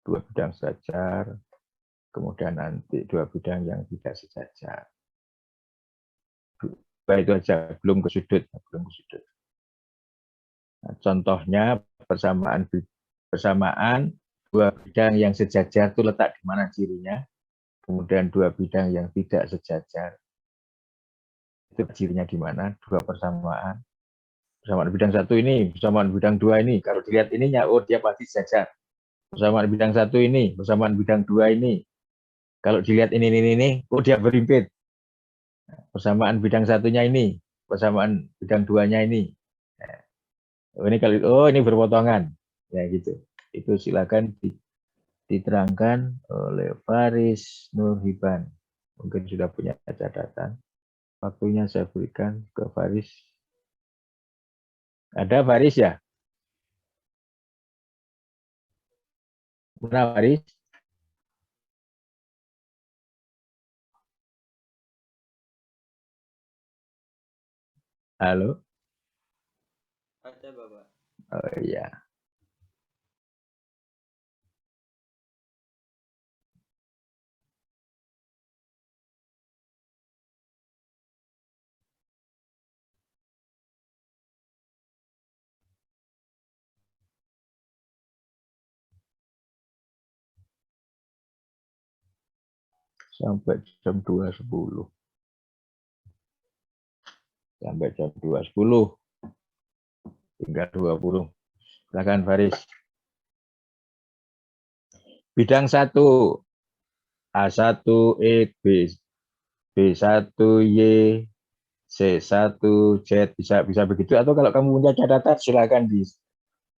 dua bidang sejajar, kemudian nanti dua bidang yang tidak sejajar. Itu aja, belum ke sudut, belum ke sudut. Nah, contohnya persamaan dua bidang yang sejajar itu letak di mana cirinya, kemudian dua bidang yang tidak sejajar itu cirinya di mana, dua persamaan bidang satu ini, persamaan bidang dua ini, kalau dilihat ininya, oh dia pasti sejajar. Persamaan bidang satu ini, persamaan bidang dua ini, kalau dilihat ini, oh dia berimpit. Persamaan bidang satunya ini, persamaan bidang duanya ini. Ini berpotongan. Ya gitu. Itu silakan diterangkan oleh Faris Nurhiban. Mungkin sudah punya catatan. Waktunya saya berikan ke Faris. Ada Faris ya? Mana Faris? Halo? Ada, Bapak. Oh iya. Sampai jam 2.10. Sampai jam 2.10. Tinggal 20. Silakan Faris. Bidang 1. A1 E B B1 Y C1 Z, bisa begitu, atau kalau kamu punya catatan silakan di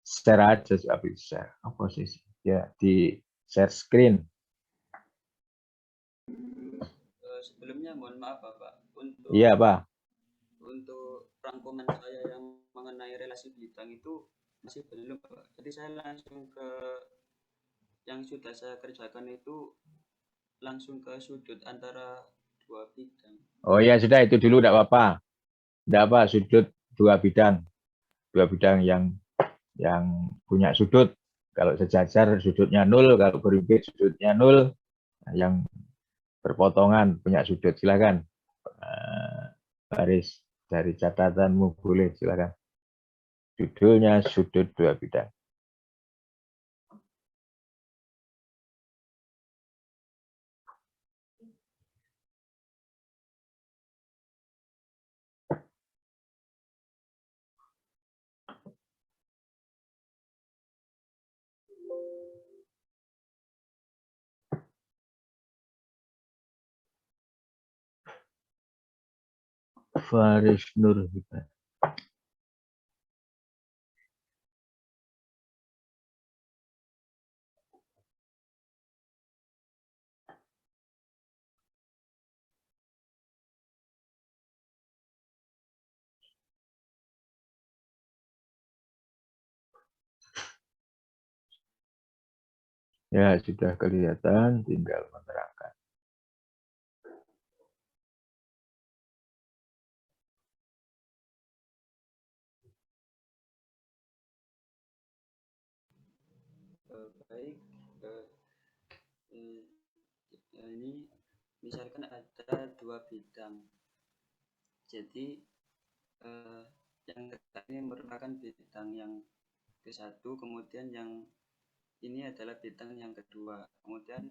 share aja, bisa apa sih ya, di share screen. Sebelumnya mohon maaf Bapak, Iya Pak. untuk rangkuman saya yang mengenai relasi bidang itu masih belum Bapak. Jadi saya langsung ke yang sudah saya kerjakan itu, langsung ke sudut antara dua bidang. Oh ya sudah, itu dulu tidak apa-apa. Tidak apa, sudut dua bidang yang punya sudut. Kalau sejajar sudutnya 0, kalau berimpit sudutnya 0, yang berpotongan punya sudut. Silakan Baris, dari catatanmu boleh, silakan. Judulnya sudut dua bidang. Faris Nurhiban. Ya, sudah kelihatan, tinggal menerangkan. Baik, ini misalkan ada dua bidang. Jadi yang ini merupakan bidang yang ke-1, kemudian yang ini adalah bidang yang kedua. Kemudian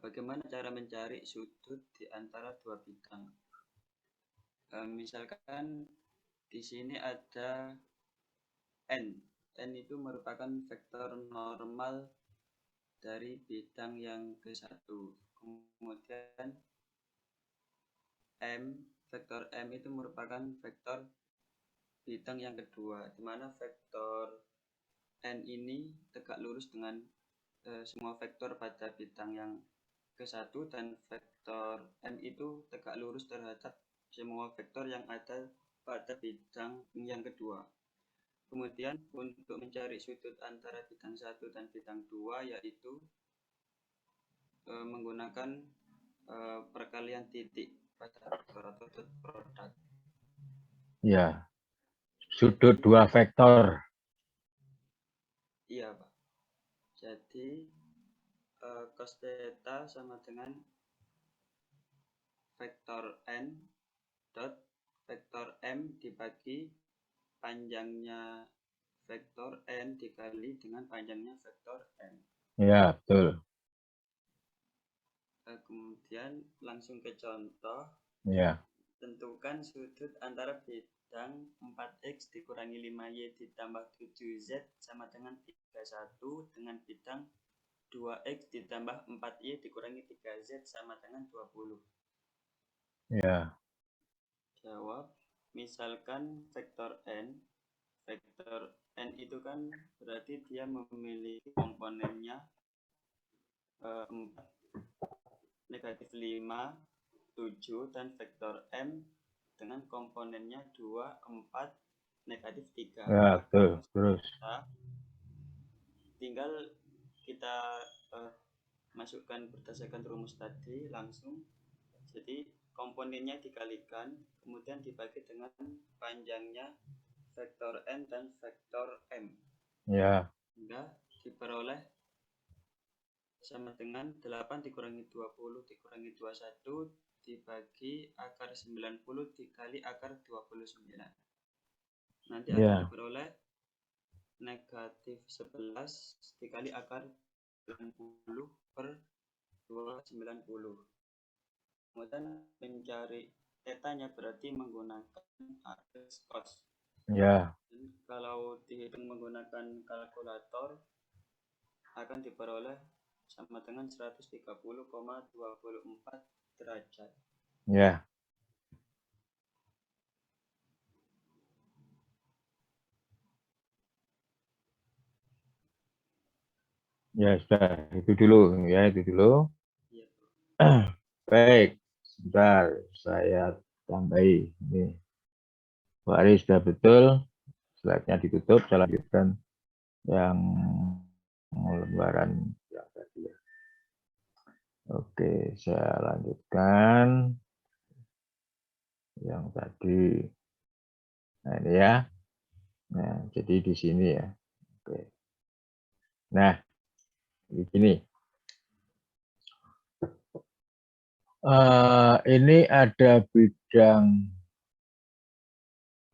bagaimana cara mencari sudut di antara dua bidang? Misalkan di sini ada N. N itu merupakan vektor normal dari bidang yang ke-1. Kemudian M, vektor M itu merupakan vektor bidang yang kedua, di mana vektor N ini tegak lurus dengan semua vektor pada bidang yang ke-1, dan vektor M itu tegak lurus terhadap semua vektor yang ada pada bidang yang kedua. Kemudian untuk mencari sudut antara bidang 1 dan bidang 2 yaitu menggunakan perkalian titik pada vektor atau dot product. Ya, sudut dua vektor. Iya, Pak. Jadi cos theta sama dengan vektor n dot vektor m dibagi panjangnya vektor n dikali dengan panjangnya vektor m. Ya, betul. Kemudian langsung ke contoh. Ya. Tentukan sudut antara bidang 4x dikurangi 5y ditambah 7z sama dengan 31 dengan bidang 2x ditambah 4y dikurangi 3z sama dengan 20. Ya. Jawab, misalkan vektor n itu kan berarti dia memiliki komponennya 4, negatif 5, 7, dan vektor m dengan komponennya 2, 4, negatif 3. Ya, betul. Terus. Tinggal kita masukkan berdasarkan rumus tadi langsung. Jadi komponennya dikalikan, kemudian dibagi dengan panjangnya vektor n dan vektor m. Ya. Sehingga diperoleh sama dengan 8 dikurangi 20 dikurangi 21 dibagi akar 90 dikali akar 29. Nanti akan diperoleh negatif 11 dikali akar 90 per 290. Kemudian mencari tetanya berarti menggunakan argus cos. Ya. Dan kalau dihitung menggunakan kalkulator akan diperoleh sama dengan 130,24 derajat. Ya. Ya, sudah. Itu dulu. Ya, itu dulu. Ya. Baik. Sebentar. Saya tambahi. Ini. Pak Ari sudah betul. Slide-nya ditutup. Saya lanjutkan yang lembaran yang tadi. Oke, saya lanjutkan yang tadi. Nah, ini ya. Nah, jadi di sini ya. Oke. Nah, di sini. Ini ada bidang.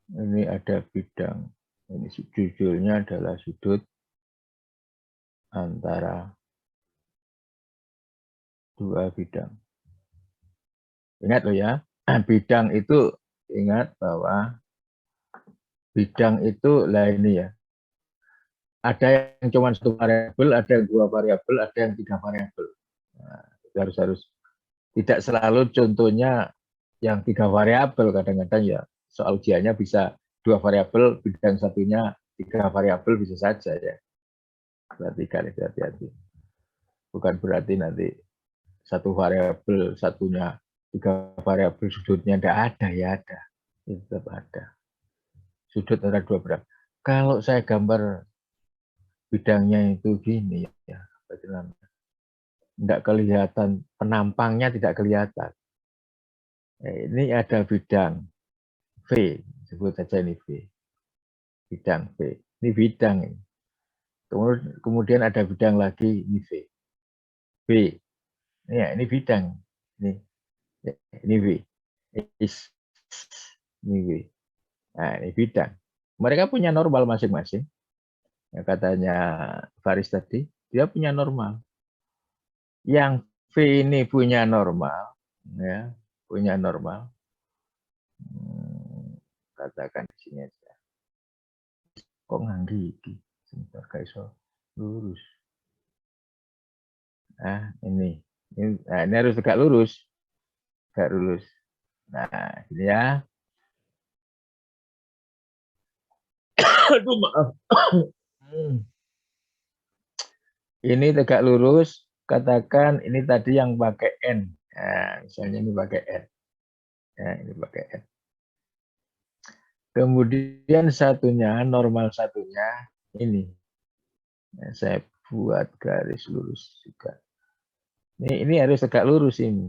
Ini ada bidang. Ini judulnya adalah sudut antara dua bidang. Ingat loh ya, bidang itu ingat bahwa bidang itu lah ini ya. Ada yang cuma satu variabel, ada yang dua variabel, ada yang tiga variabel. Nah, itu harus tidak selalu contohnya yang tiga variabel, kadang-kadang ya soal ujiannya bisa dua variabel, bidang satunya tiga variabel bisa saja ya. Perhatikan itu, hati-hati. Bukan berarti nanti satu variabel satunya tiga variabel sudutnya tidak ada, ya ada, itu tetap ada sudut antara dua variabel. Kalau saya gambar bidangnya itu gini ya, tidak kelihatan, penampangnya tidak kelihatan. Ini ada bidang V, sebut saja ini V, bidang V, ini bidang ini. Kemudian ada bidang lagi, ini V, B, ya ini bidang, ini V, ini V. Nah, ini bidang. Mereka punya normal masing-masing. Ya, katanya Faris tadi, dia punya normal. Yang V ini punya normal, ya, punya normal. Katakan di sini aja. Kok nganggi iki? Sebentar guys, lurus. Nah, ini harus tegak lurus. Tegak lurus. Nah, ini ya. Aduh, maaf. Ini tegak lurus, katakan ini tadi yang pakai N. Nah, misalnya ini pakai N. Nah, ini pakai N. Kemudian satunya, normal satunya, ini. Nah, saya buat garis lurus juga. Ini harus tegak lurus ini.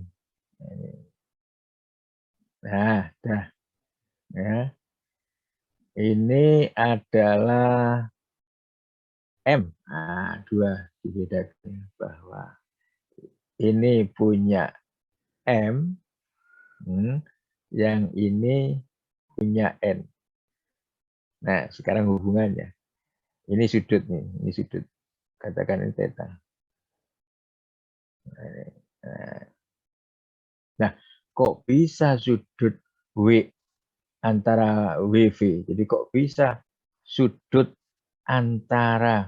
Nah, dah. Ya. Ini adalah M. Nah, 2 dibedakan bahwa ini punya M, yang ini punya N. Nah, sekarang hubungannya. Ini sudut nih, ini sudut. Katakan ini theta. Nah, kok bisa sudut W antara WV? Jadi kok bisa sudut antara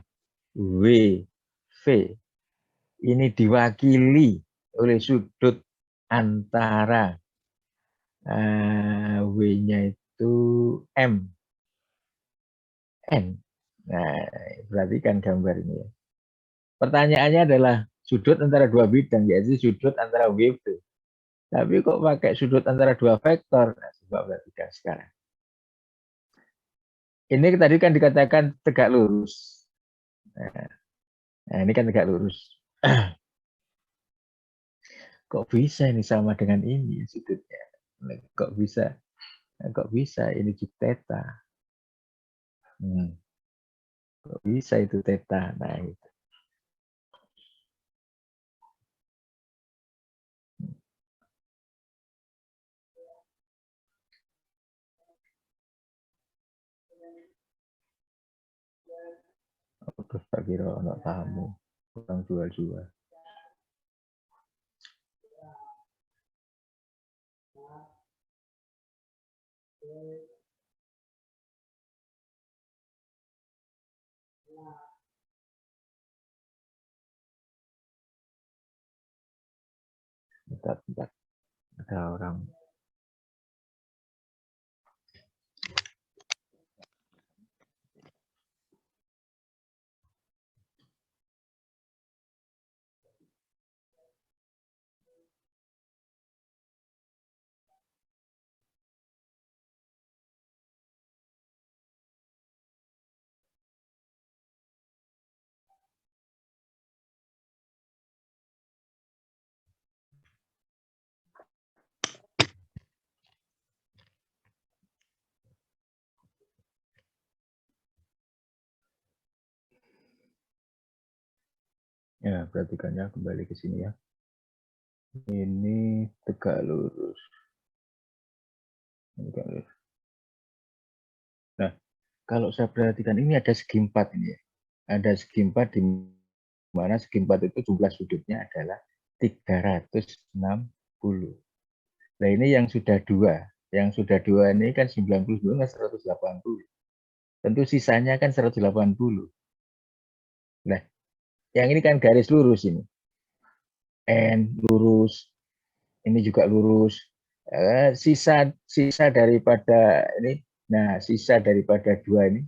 WV ini diwakili oleh sudut antara W-nya itu M, N. Nah, perhatikan gambar ini ya. Pertanyaannya adalah sudut antara dua bidang, yaitu sudut antara WV. Tapi kok pakai sudut antara dua vektor? Nah, coba perhatikan sekarang. Ini tadi kan dikatakan tegak lurus. Nah, ini kan tegak lurus. Kok bisa ini sama dengan ini sudutnya? Kok bisa? Kok bisa ini juga theta? Kok bisa itu theta? Nah, itu. Terus tak kira anak tamu, kurang jual-jual. Bentar, ada orang. Ya, perhatikannya kembali ke sini ya. Ini tegak lurus. Tegak lurus. Nah, kalau saya perhatikan ini ada segi 4 ini ya. Ada segi 4 di mana segi 4 itu jumlah sudutnya adalah 360. Nah, ini yang sudah 2. Yang sudah 2 ini kan 90 kan 180. Tentu sisanya kan 180. Nah, yang ini kan garis lurus ini. N lurus, ini juga lurus. Sisa daripada ini, nah sisa daripada 2 ini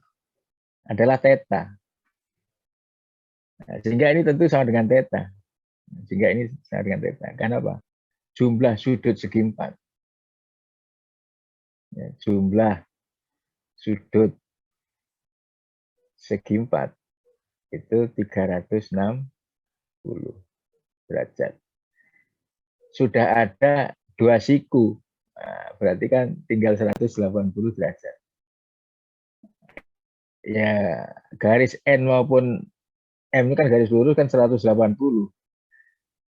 adalah theta. Nah, sehingga ini tentu sama dengan theta. Sehingga ini sama dengan theta. Karena apa? Jumlah sudut segi 4. Ya, jumlah sudut segi 4 itu 360 derajat. Sudah ada 2 siku. Nah, berarti kan tinggal 180 derajat. Ya, garis N maupun M ini kan garis lurus kan 180.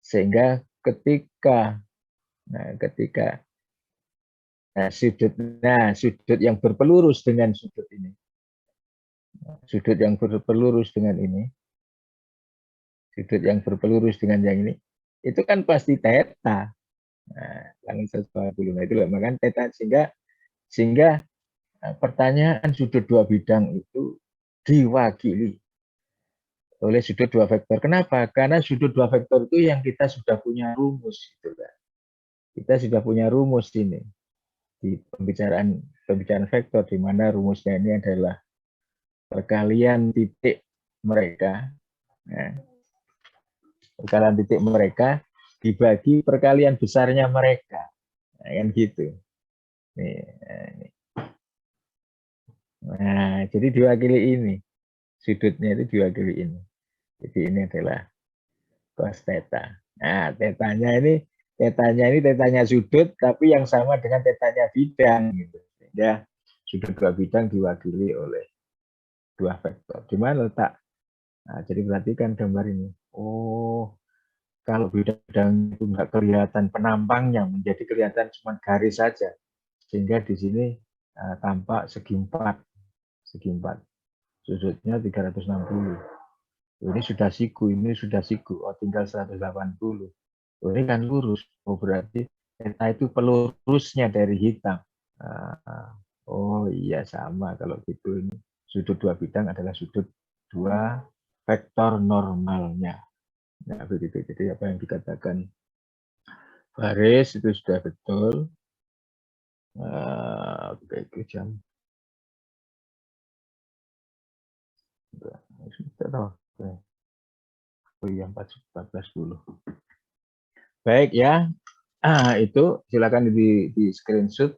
Sehingga ketika sudut yang berpelurus dengan sudut ini. Sudut yang berpelurus dengan ini. Sudut yang berpelurus dengan yang ini. Itu kan pasti theta. Nah, langit 180. Nah, itu makanya theta sehingga pertanyaan sudut dua bidang itu diwakili oleh sudut dua vektor. Kenapa? Karena sudut dua vektor itu yang kita sudah punya rumus. Gitu kan. Kita sudah punya rumus ini di pembicaraan vektor, di mana rumusnya ini adalah perkalian titik mereka. Ya. Perkalian titik mereka dibagi perkalian besarnya mereka. Nah, kan gitu. Nah, jadi diwakili ini. Sudutnya itu diwakili ini. Jadi ini adalah cos theta. Nah, tetanya ini tetanya sudut, tapi yang sama dengan tetanya bidang. Gitu. Sehingga sudut dua bidang diwakili oleh dua vektor. Di mana letak Nah, jadi perhatikan gambar ini. Oh, kalau bidang itu nggak kelihatan penampangnya, menjadi kelihatan cuma garis saja. Sehingga di sini tampak segi empat. Sudutnya 360. Ini sudah siku. Oh, tinggal 180. Oh, ini kan lurus. Oh, berarti theta itu pelurusnya dari hitam. Oh iya, sama kalau gitu. Ini sudut dua bidang adalah sudut dua vektor normalnya. Nah, begitu. Jadi apa yang dikatakan Faris itu sudah betul. Oke, jam. Oh iya, 14 dulu. Baik ya, itu silakan di screenshot.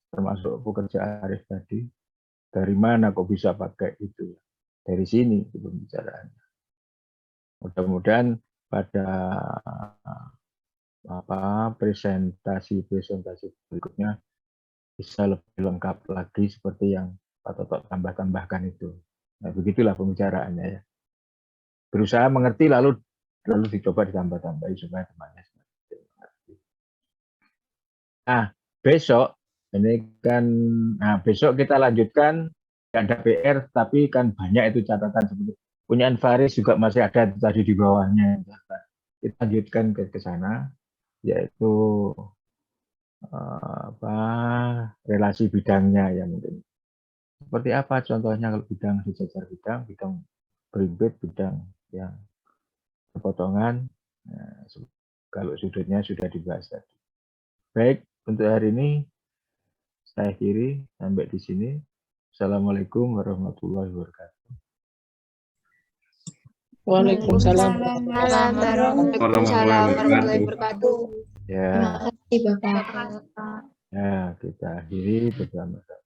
Termasuk pekerja Arif tadi. Dari mana kok bisa pakai itu? Dari sini itu pembicaraannya. Mudah-mudahan pada presentasi berikutnya bisa lebih lengkap lagi seperti yang Pak Toto tambahkan itu. Nah, begitulah pembicaraannya ya. Berusaha mengerti lalu dicoba ditambah-tambahi supaya temannya mengerti. Besok ini kan, besok kita lanjutkan. Tidak ada PR, tapi kan banyak itu catatan seperti punyaan Faris juga masih ada tadi di bawahnya. Kita lanjutkan ke sana, yaitu relasi bidangnya ya mungkin. Seperti apa contohnya kalau bidang sejajar bidang berimbit, bidang yang berpotongan. Nah, kalau sudutnya sudah dibahas tadi. Baik, untuk hari ini saya akhiri sampai di sini. Assalamualaikum warahmatullahi wabarakatuh. Waalaikumsalam warahmatullahi wabarakatuh. Ya. Terima kasih Bapak. Ya, kita akhiri bersama-sama.